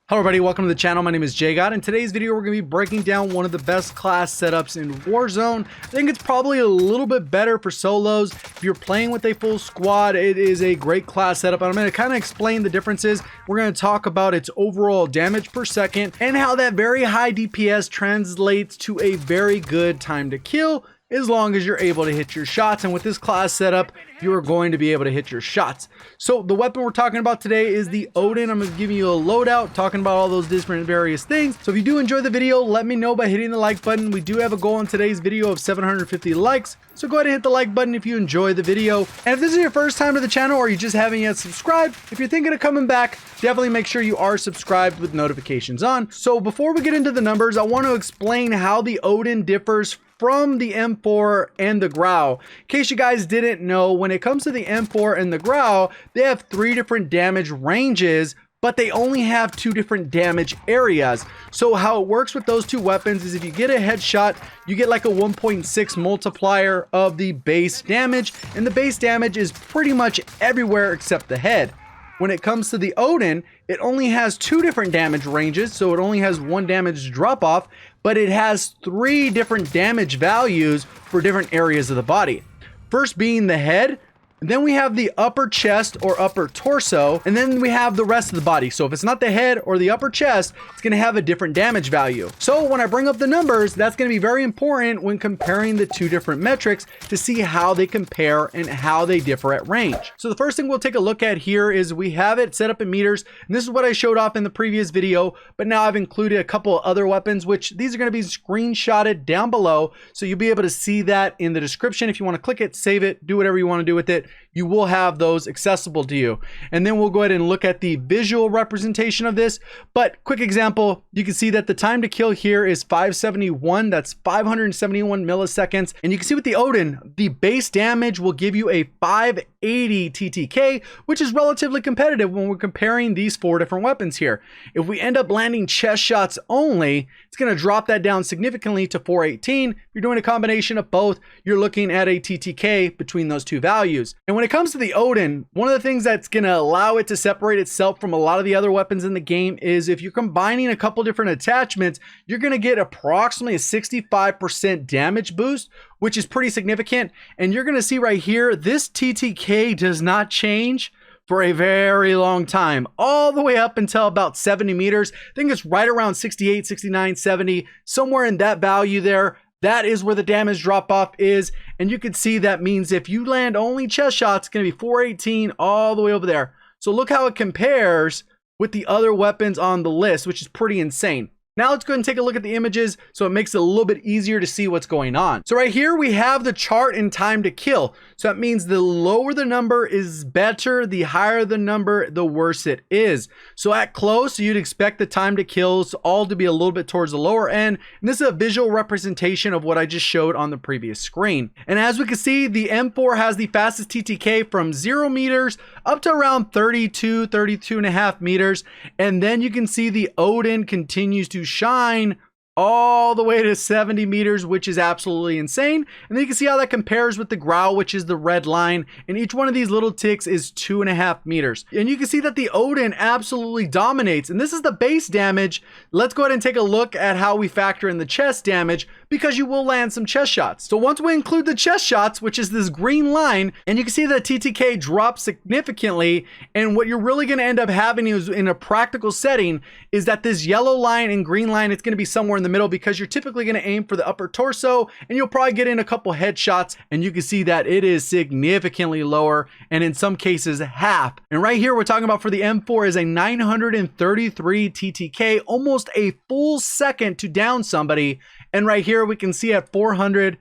Hello everybody, welcome to the channel. My name is JGOD. In today's video, we're going to be breaking down one of the best class setups in Warzone. I think it's probably a little bit better for solos. If you're playing with a full squad, it is a great class setup. And I'm going to kind of explain the differences. We're going to talk about its overall damage per second and how that very high DPS translates to a very good time to kill, as long as you're able to hit your shots. And with this class setup, you are going to be able to hit your shots. So the weapon we're talking about today is the ODEN. I'm going to give you a loadout, talking about all those different various things. So if you do enjoy the video, let me know by hitting the like button. We do have a goal in today's video of 750 likes. So go ahead and hit the like button if you enjoy the video. And if this is your first time to the channel or you just haven't yet subscribed, if you're thinking of coming back, definitely make sure you are subscribed with notifications on. So before we get into the numbers, I want to explain how the ODEN differs from the M4 and the Gfuel. In case you guys didn't know, when it comes to the M4 and the Gfuel, they have 3 different damage ranges, but they only have 2 different damage areas. So how it works with those 2 weapons is if you get a headshot, you get like a 1.6 multiplier of the base damage, and the base damage is pretty much everywhere except the head. When it comes to the ODEN, it only has 2 different damage ranges, so it only has 1 damage drop off, but it has 3 different damage values for different areas of the body. First being the head, and then we have the upper chest or upper torso, and then we have the rest of the body. So if it's not the head or the upper chest, it's going to have a different damage value. So when I bring up the numbers, that's going to be very important when comparing the 2 different metrics to see how they compare and how they differ at range. So the first thing we'll take a look at here is we have it set up in meters, and this is what I showed off in the previous video, but now I've included a couple of other weapons, which these are going to be screenshotted down below, so you'll be able to see that in the description. If you want to click it, save it, do whatever you want to do with it, you will have those accessible to you. And then we'll go ahead and look at the visual representation of this. But quick example, you can see that the time to kill here is 571. That's 571 milliseconds. And you can see with the ODEN, the base damage will give you a 580 TTK, which is relatively competitive when we're comparing these 4 different weapons here. If we end up landing chest shots only, it's going to drop that down significantly to 418. If you're doing a combination of both, you're looking at a TTK between those 2 values. And when it comes to the ODEN, one of the things that's going to allow it to separate itself from a lot of the other weapons in the game is if you're combining a couple different attachments, you're going to get approximately a 65% damage boost, which is pretty significant. And you're going to see right here, this TTK does not change for a very long time, all the way up until about 70 meters. I think it's right around 68, 69, 70, somewhere in that value there. That is where the damage drop off is. And you can see that means if you land only chest shots, it's going to be 418 all the way over there. So look how it compares with the other weapons on the list, which is pretty insane. Now let's go ahead and take a look at the images so it makes it a little bit easier to see what's going on. So right here we have the chart in time to kill. So that means the lower the number is better, the higher the number, the worse it is. So at close, you'd expect the time to kills all to be a little bit towards the lower end. And this is a visual representation of what I just showed on the previous screen. And as we can see, the M4 has the fastest TTK from 0 meters up to around 32 and a half meters. And then you can see the ODEN continues to shine all the way to 70 meters, which is absolutely insane. And then you can see how that compares with the Gfuel, which is the red line. And each one of these little ticks is 2.5 meters. And you can see that the ODEN absolutely dominates. And this is the base damage. Let's go ahead and take a look at how we factor in the chest damage, because you will land some chest shots. So once we include the chest shots, which is this green line, and you can see that TTK drops significantly. And what you're really going to end up having is, in a practical setting, is that this yellow line and green line, it's going to be somewhere in the middle, because you're typically going to aim for the upper torso and you'll probably get in a couple headshots, and you can see that it is significantly lower, and in some cases half. And right here we're talking about for the M4 is a 933 TTK, almost a full second to down somebody. And right here we can see at 400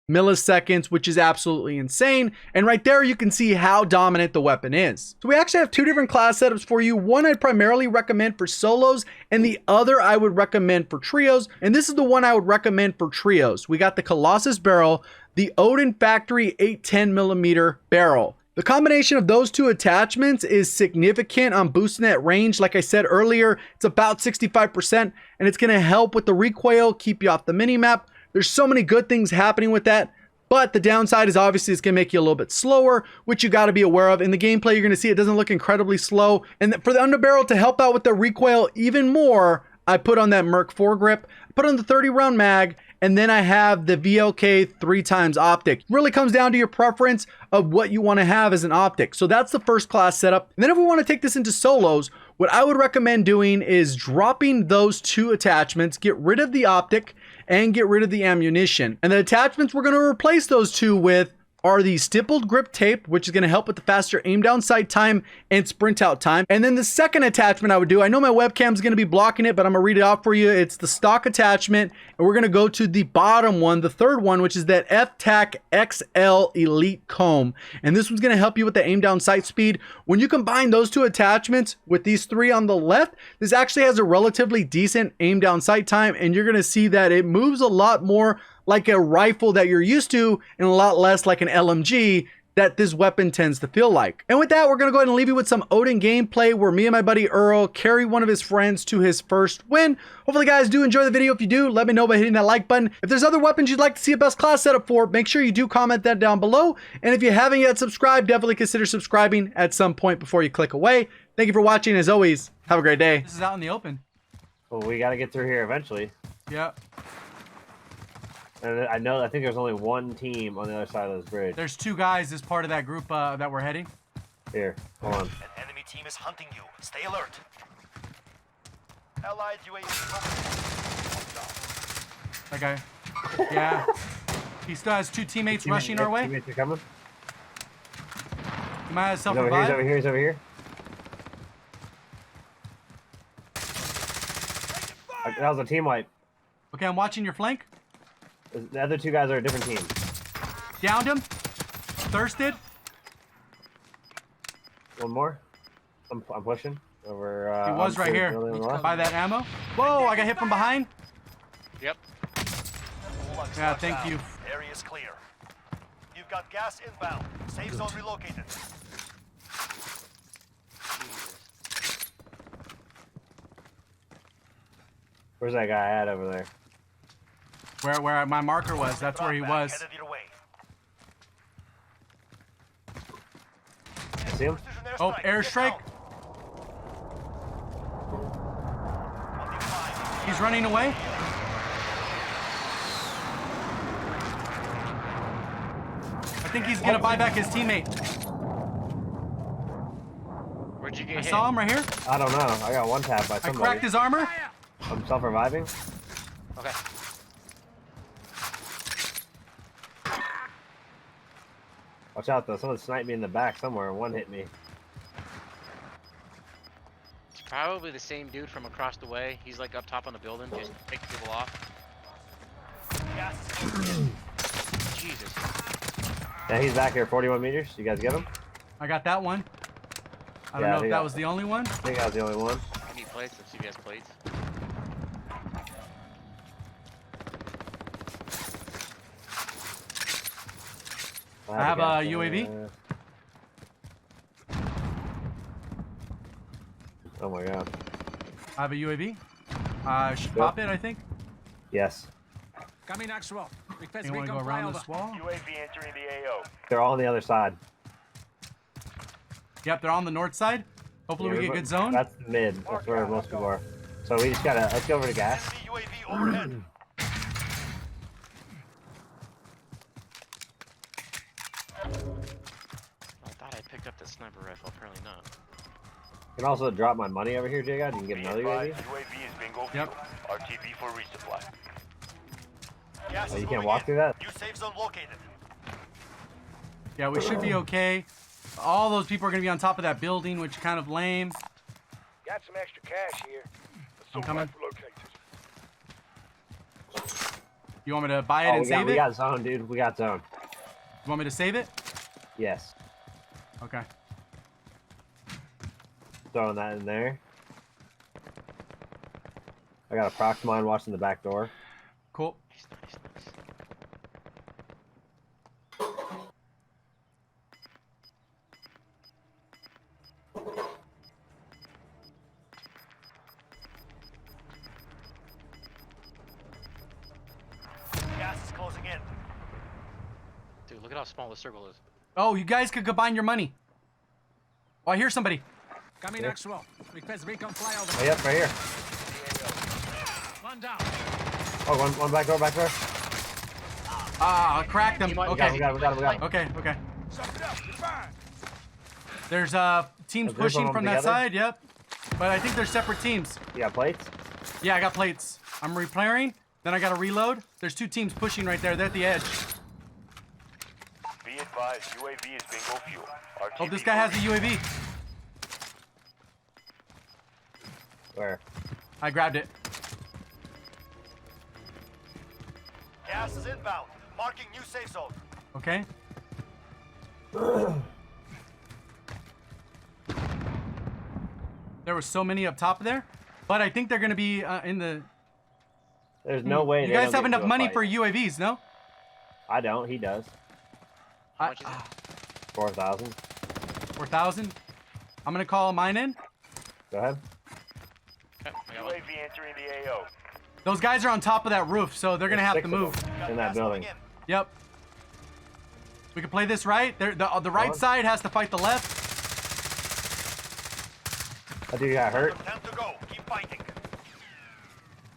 milliseconds, which is absolutely insane. And right there you can see how dominant the weapon is. So we actually have 2 different class setups for you. One I'd primarily recommend for solos, and the other I would recommend for trios. And this is the one I would recommend for trios. We got the Colossus barrel, the ODEN factory 810 millimeter barrel. The combination of those 2 attachments is significant on boosting that range. Like I said earlier, it's about 65%, and it's going to help with the recoil, keep you off the minimap. There's so many good things happening with that. But the downside is obviously it's going to make you a little bit slower, which you got to be aware of. In the gameplay, you're going to see it doesn't look incredibly slow. And for the underbarrel to help out with the recoil even more, I put on that Merc foregrip, put on the 30 round mag, and then I have the VLK 3x optic. Really comes down to your preference of what you want to have as an optic. So that's the first class setup. And then if we want to take this into solos, what I would recommend doing is dropping those 2 attachments, get rid of the optic, and get rid of the ammunition. And the attachments we're going to replace those 2 with are the stippled grip tape, which is going to help with the faster aim down sight time and sprint out time. And then the second attachment I would do, I know my webcam is going to be blocking it, but I'm going to read it off for you. It's the stock attachment, and we're going to go to the bottom one, the third one, which is that FTAC XL Elite Comb. And this one's going to help you with the aim down sight speed. When you combine those 2 attachments with these 3 on the left, this actually has a relatively decent aim down sight time, and you're going to see that it moves a lot more like a rifle that you're used to and a lot less like an LMG that this weapon tends to feel like. And with that, we're going to go ahead and leave you with some ODEN gameplay where me and my buddy Earl carry one of his friends to his first win. Hopefully guys do enjoy the video. If you do, let me know by hitting that like button. If there's other weapons you'd like to see a best class setup for, make sure you do comment that down below. And if you haven't yet subscribed, definitely consider subscribing at some point before you click away. Thank you for watching. As always, have a great day. This is out in the open. Well, we got to get through here eventually. Yeah. And I think there's only one team on the other side of this bridge. There's 2 guys as part of that group that we're heading. Here, hold on. An enemy team is hunting you. Stay alert. Allied UAV. Okay. Yeah. He still has 2 teammates rushing our way. Teammates are coming. He might have He's over here, self-revived. he's over here, he's over here. That was a team wipe. Okay, I'm watching your flank. The other 2 guys are a different team. Downed him. Thirsted. One more. I'm pushing over. He was right here. By that ammo. Whoa, I got hit from behind. Yep. Yeah, thank you. Area is clear. You've got gas inbound. Safe zone relocated. Where's that guy at over there? Where my marker was, that's where he was. Headed your way. See him? Oh, airstrike. He's running away. I think he's gonna buy back his teammate. Where'd you get I hit? saw him right here. I don't know. I got one tap by I somebody. cracked his armor. I'm self-reviving. Okay. Watch out though. Someone sniped me in the back somewhere and one hit me. It's probably the same dude from across the way. He's like up top on the building, just picking people off. Gas is closing in. Jesus. Yeah, he's back here, 41 meters. You guys get him? I got that one. I don't Yeah, know if that was the only one. I think I was the only one. I need plates. Let's see if he has plates. I have a UAV. Oh my god. I have a UAV. I should pop it, I think. Yes. Coming actual. You want to go around this wall? UAV entering the AO. They're all on the other side. Yep, they're on the north side. Hopefully we get good zone. That's the mid. That's where most people are. So we just gotta, let's go over to gas. Enemy UAV overhead. I thought I picked up the sniper rifle. Apparently not. You can also drop my money over here, JGOD. You can get another UAV. UAV is bingo. Yep. RTB for resupply. Gas Oh, is you can't moving walk in. through that? New safe zone located. Yeah, we should be okay. All those people are going to be on top of that building, which is kind of lame. Got some extra cash here. I'm coming. Located. You want me to buy it and save we it? got zone, dude. We got zone. You want me to save it? Yes. Okay. Throwing that in there. I got a prox mine watching the back door. Cool. Nice, nice, nice. Gas is closing in. Look at how small the circle is. Oh, you guys could combine your money. Oh, I hear somebody. Coming actual. Request recon flyover. Oh, yep, right here. One down. Oh, one back door, back door. Ah, I cracked them. You might- We got Okay. him, we got him, we got him. Okay, okay. Suck it up. You're fine. There's teams A group pushing of them from that together? side, yep. But I think they're separate teams. You got plates? Yeah, I got plates. I'm repairing, then I gotta reload. There's 2 teams pushing right there. They're at the edge. Be advised, UAV is bingo fuel. Oh, this guy has a UAV. Where? I grabbed it. Gas is inbound. Marking new safe zone. Okay. There were so many up top there, but I think they're gonna be in the. There's no way. You they guys don't have get enough into a money fight. for UAVs, no? I don't. He does. How much is it? 4,000. 4,000. I'm gonna call mine in. Go ahead. Okay, I got one. UAV entering the AO. Those guys are on top of that roof, so they're gonna have There's to 6 of move. them Got in that gas going building. in. Yep. We can play this right. The right on. side has to fight the left. That dude got hurt. Time to go. Keep fighting.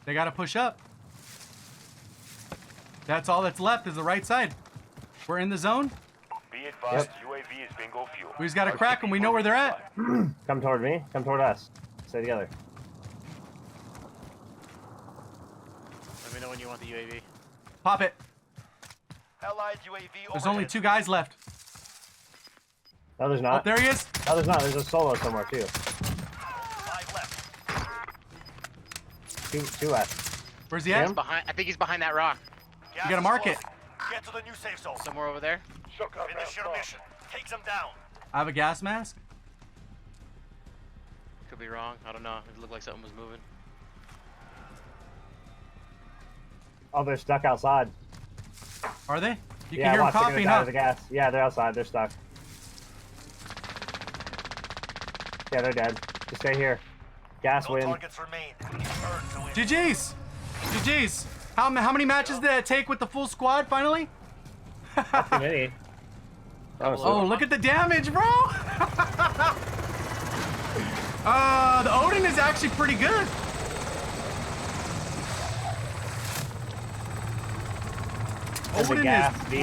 They gotta push up. That's all that's left is the right side. We're in the zone. Be advised, UAV is bingo fuel. We just gotta crack them. We know where they're at. Come toward me. Come toward us. Stay together. Let me know when you want the UAV. Pop it. Allied UAV There's only overhead. 2 guys left. No, there's Oh, not. there he is. No, there's not. There's a solo somewhere too. 5 left. Two left. Where's he See at? him? I think he's behind that rock. Gas gotta is mark it. closing. Get to the new safe zone. Somewhere over there. Finish your mission. Take them down. I have a gas mask. Could be wrong. I don't know. It looked like something was moving. Oh, they're stuck outside. Are they? You Yeah, can hear them watch, they're gonna coughing, die huh? to the gas. Yeah, they're outside. They're stuck. Yeah, they're dead. Just stay here. Gas No win. targets remain. Earn to win. GG's. GG's. How many matches did it take with the full squad finally? Too many. Oh, look at the damage, bro. The Odin is actually pretty good. There's a Odin gas. is